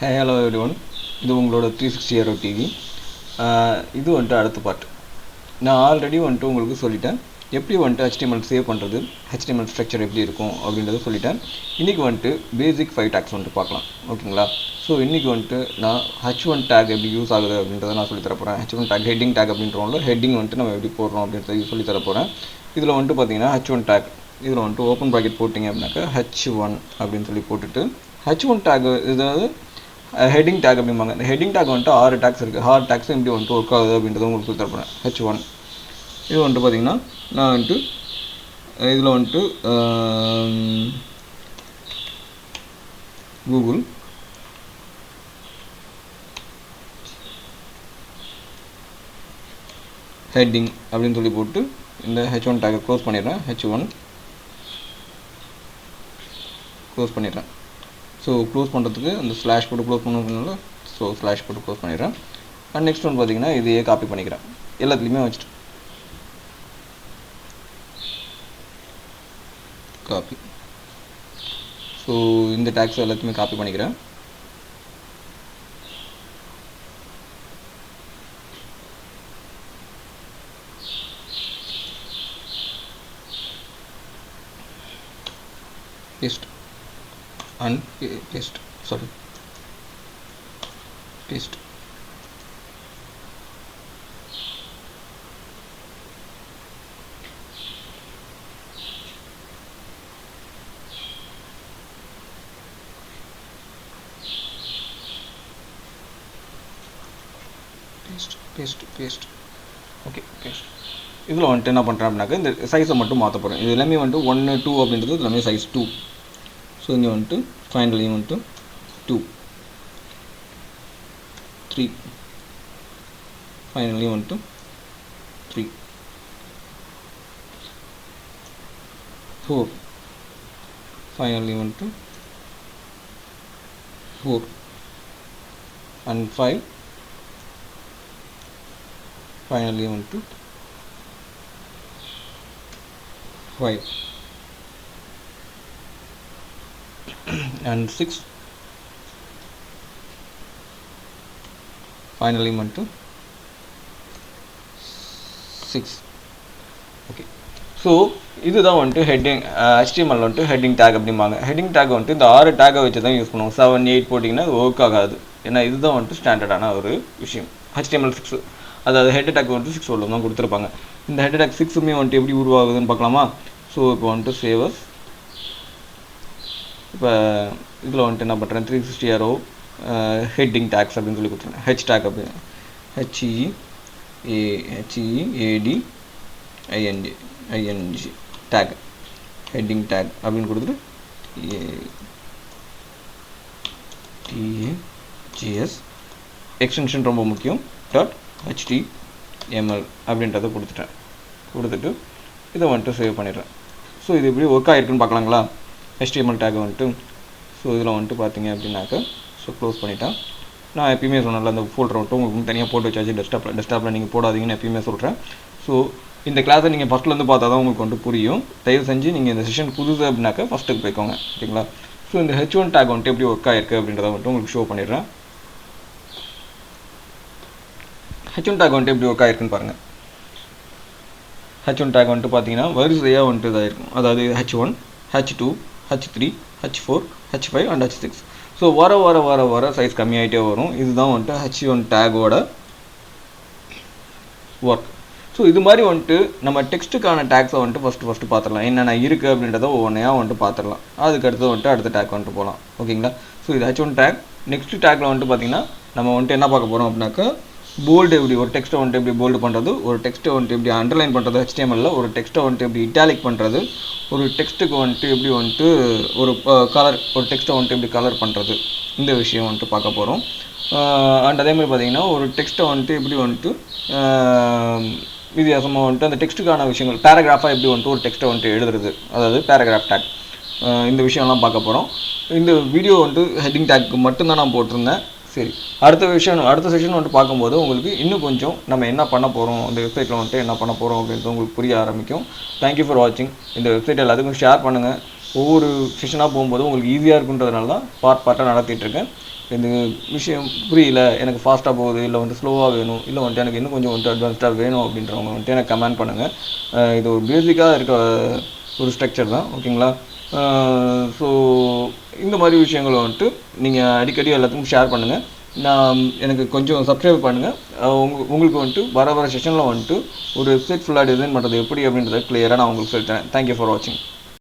Hello everyone, இது உங்களோட 360 Aero TV. இது வந்துட்டு அடுத்த பார்ட். நான் ஆல்ரெடி வந்துட்டு உங்களுக்கு சொல்லிட்டேன் எப்படி வந்துட்டு HTML சேவ் பண்ணுறது, HTML ஸ்ட்ரக்சர் எப்படி இருக்கும் அப்படின்றத சொல்லிட்டேன். இன்றைக்கி வந்துட்டு பேசிக் 5 டேக்ஸ் வந்துட்டு பார்க்கலாம், ஓகேங்களா? ஸோ இன்றைக்கி வந்துட்டு நான் H1 டேக் எப்படி யூஸ் ஆகுது அப்படின்றத நான் சொல்லித்தர போகிறேன். H1 டேக் ஹெட்டிங் டேக் அப்படின்றோம்ல, ஹெட்டிங் வந்துட்டு நம்ம எப்படி போடுறோம் அப்படின்றத சொல்லித்தர போகிறேன். இதில் வந்துட்டு பார்த்தீங்கன்னா H1 டேக், இதில் வந்துட்டு ஓப்பன் ப்ராக்கெட் போட்டிங்க அப்படின்னாக்கா H1 அப்படின்னு சொல்லி போட்டுட்டு H1 டேக் இதாவது ஹெட்டிங் டேக் அப்படிம்பாங்க. இந்த ஹெட்டிங் டேக் வந்துட்டு 6 டேக்ஸ் இருக்குது. 6 டேக்ஸ் எப்படி வந்துட்டு ஒர்க் ஆகுது அப்படின்றத உங்களுக்கு சொல்லி தரப்போகிறேன். H1 இது வந்துட்டு பார்த்திங்கன்னா நான் வந்துட்டு இதில் வந்துட்டு கூகுள் ஹெட்டிங் அப்படின்னு சொல்லி போட்டு இந்த H1 டேக்கை க்ளோஸ் பண்ணிடுறேன். H1 க்ளோஸ் பண்ணிடுறேன். ஸோ க்ளோஸ் பண்ணுறதுக்கு அந்த ஸ்லாஷ் போட்டு க்ளோஸ் பண்ணுறதுனால ஸோ ஸ்லாஷ் போட்டு க்ளோஸ் பண்ணிடுறேன். அண்ட் நெக்ஸ்ட் ஒன்று பார்த்தீங்கன்னா இதையே காப்பி பண்ணிக்கிறேன், எல்லாத்துலேயுமே வச்சுட்டு காப்பி. ஸோ இந்த டேக்ஸ் எல்லாத்தையுமே காப்பி பண்ணிக்கிறேன். paste and paste, sorry, paste. paste. Okay, paste. இதில் வந்துட்டு என்ன பண்ணுறேன் அப்படின்னாக்கா இந்த சைஸை மட்டும் மாற்ற போகிறேன். இது எல்லாமே வந்துட்டு 1 2 அப்படின்றது எல்லாமே சைஸ் 2. ஸோ இங்கே வந்துட்டு ஃபைனலி வந்துட்டு 2 3 ஃபைனலி வந்துட்டு 3 4 ஃபைனலி வந்துட்டு 4 and 5 finally வந்துட்டு 5 and 6 finally வந்துட்டு 6. ஓகே, ஸோ இதுதான் வந்துட்டு ஹெட்டிங் HTML வந்துட்டு ஹெட்டிங் டேக் அப்படிம்பாங்க. ஹெட்டிங் டேக் வந்துட்டு இந்த 6 டேக்கை வச்சு தான் யூஸ் பண்ணுவோம். 7 8 போட்டிங்கன்னா அது ஒர்க் ஆகாது. ஏன்னா இதுதான் வந்துட்டு ஸ்டாண்டர்டான ஒரு விஷயம். HTML 6 அதாவது ஹெட் டேக் வந்துட்டு 6 உள்ள தான் கொடுத்துருப்பாங்க. இந்த ஹெட் டேக் 6மே வந்துட்டு எப்படி உருவாகுதுன்னு பார்க்கலாமா? ஸோ இப்போ வந்துட்டு சேவஸ், இப்போ இதில் வந்துட்டு என்ன பண்ணுறேன் 360 Aero ஹெட்டிங் டேக்ஸ் அப்படின்னு சொல்லி கொடுத்துருக்கேன். ஹெச் டேக் அப்படின்னு HEADING டேக் ஹெட்டிங் டேக் அப்படின்னு கொடுத்துட்டு TAGS எக்ஸ்டென்ஷன் ரொம்ப முக்கியம் .html அப்படின்றத கொடுத்துட்டு இதை வந்துட்டு சேவ் பண்ணிடுறேன். ஸோ இது எப்படி ஒர்க் ஆகிருக்குன்னு பார்க்கலாங்களா? HTML டேக் வந்துட்டு ஸோ இதில் வந்துட்டு பார்த்தீங்க அப்படின்னாக்கா ஸோ க்ளோஸ் பண்ணிட்டேன். நான் எப்பயுமே சொன்னல அந்த ஃபோல்டர் வந்துட்டு உங்களுக்கு தனியாக போட்டு வச்சாச்சு. டெஸ்க்டாப்பில் நீங்கள் போடாதீங்கன்னு எப்பயுமே சொல்கிறேன். ஸோ இந்த கிளாஸை நீங்கள் ஃபஸ்ட்லேருந்து பார்த்தா தான் உங்களுக்கு வந்துட்டு புரியும். தயவு செஞ்சு நீங்கள் இந்த செஷன் புதுசு அப்படின்னாக்கா ஃபஸ்ட்டுக்கு போய்க்கோங்க, ஓகேங்களா? ஸோ இந்த H1 டேக் வந்துட்டு எப்படி ஒர்க் ஆகிருக்கு அப்படின்றத வந்துட்டு உங்களுக்கு ஷோ பண்ணிடுறேன். H1 டேக் வந்துட்டு எப்படி ஒர்க் ஆகிருக்குன்னு பாருங்கள். H1 டேக் வந்துட்டு பார்த்தீங்கன்னா வரிசையாக வந்துட்டு இதாகிருக்கும். அதாவது H1 H2 H3 H4 H5 and H6. So வர சைஸ் கம்மியாகிட்டே வரும். இதுதான் வந்துட்டு H1 டேகோட ஒர்க். ஸோ இது மாதிரி வந்துட்டு நம்ம டெக்ஸ்ட்டுக்கான டேக்ஸை வந்துட்டு ஃபஸ்ட்டு பார்த்துடலாம். என்னென்ன இருக்குது அப்படின்றத ஒவ்வொன்றையாக வந்துட்டு பார்த்துடலாம். அதுக்கடுத்து வந்துட்டு அடுத்த டேக் வந்துட்டு போகலாம், ஓகேங்களா? ஸோ இது H1 டேக். நெக்ஸ்ட் டேக்கில் வந்துட்டு பார்த்தீங்கன்னா நம்ம வந்துட்டு என்ன பார்க்க போகிறோம் அப்படின்னாக்கா போல்டு எப்படி ஒரு டெக்ஸ்ட்டை வந்துட்டு எப்படி போல்டு பண்ணுறது, ஒரு டெக்ஸ்ட்டை வந்துட்டு எப்படி அண்டர்லைன் பண்ணுறது HTML, ஒரு டெக்ஸ்ட்டை வந்துட்டு எப்படி இட்டாலிக் பண்ணுறது, ஒரு டெக்ஸ்ட்டுக்கு வந்துட்டு எப்படி வந்துட்டு ஒரு கலர், ஒரு டெக்ஸ்ட்டை வந்துட்டு எப்படி கலர் பண்ணுறது, இந்த விஷயம் வந்துட்டு பார்க்க போகிறோம். அண்ட் அதே மாதிரி பார்த்தீங்கன்னா ஒரு டெக்ஸ்ட்டை வந்துட்டு எப்படி வந்துட்டு வித்தியாசமாக வந்துட்டு அந்த டெக்ஸ்ட்டுக்கான விஷயங்கள் பேராகிராஃபாக எப்படி வந்துட்டு ஒரு டெக்ஸ்ட்டை வந்துட்டு எழுதுறது, அதாவது பேராகிராஃப் டேக், இந்த விஷயம்லாம் பார்க்க போகிறோம். இந்த வீடியோ வந்துட்டு ஹெட்டிங் டேக்கு மட்டும்தான் நான் போட்டிருந்தேன். சரி, அடுத்த செஷன் வந்துட்டு பார்க்கும்போது உங்களுக்கு இன்னும் கொஞ்சம் நம்ம என்ன பண்ண போகிறோம், இந்த வெப்சைட்டில் வந்துட்டு என்ன பண்ண போகிறோம் அப்படின்றது உங்களுக்கு புரிய ஆரம்பிக்கும். தேங்க்யூ ஃபார் வாட்சிங். இந்த வெப்சைட் எல்லாத்துக்கும் ஷேர் பண்ணுங்கள். ஒவ்வொரு செஷனாக போகும்போது உங்களுக்கு ஈஸியாக இருக்குன்றதுனால தான் பார்ட்டாக நடத்திட்டுருக்கேன். இந்த விஷயம் புரியல, எனக்கு ஃபாஸ்ட்டாக போகுது, இல்லை வந்துட்டு ஸ்லோவாக வேணும், இல்லை வந்துட்டு எனக்கு இன்னும் கொஞ்சம் வந்துட்டு அட்வான்ஸ்டாக வேணும் அப்படின்றவங்க வந்துட்டு எனக்கு கமெண்ட் பண்ணுங்கள். இது ஒரு பேசிக்காக இருக்க ஒரு ஸ்ட்ரக்சர் தான், ஓகேங்களா? ஸோ இந்த மாதிரி விஷயங்களை வந்துட்டு நீங்கள் அடிக்கடி எல்லாத்துக்கும் ஷேர் பண்ணுங்கள். எனக்கு கொஞ்சம் சப்ஸ்கிரைப் பண்ணுங்கள். உங்களுக்கு வந்துட்டு வர செஷனில் வந்துட்டு ஒரு வெப்சைட் ஃபுல்லாக டிசைன் பண்ணுறது எப்படி அப்படின்றத கிளியராக நான் உங்களுக்கு சொல்லித்தரேன். தேங்க்யூ ஃபார் வாட்சிங்.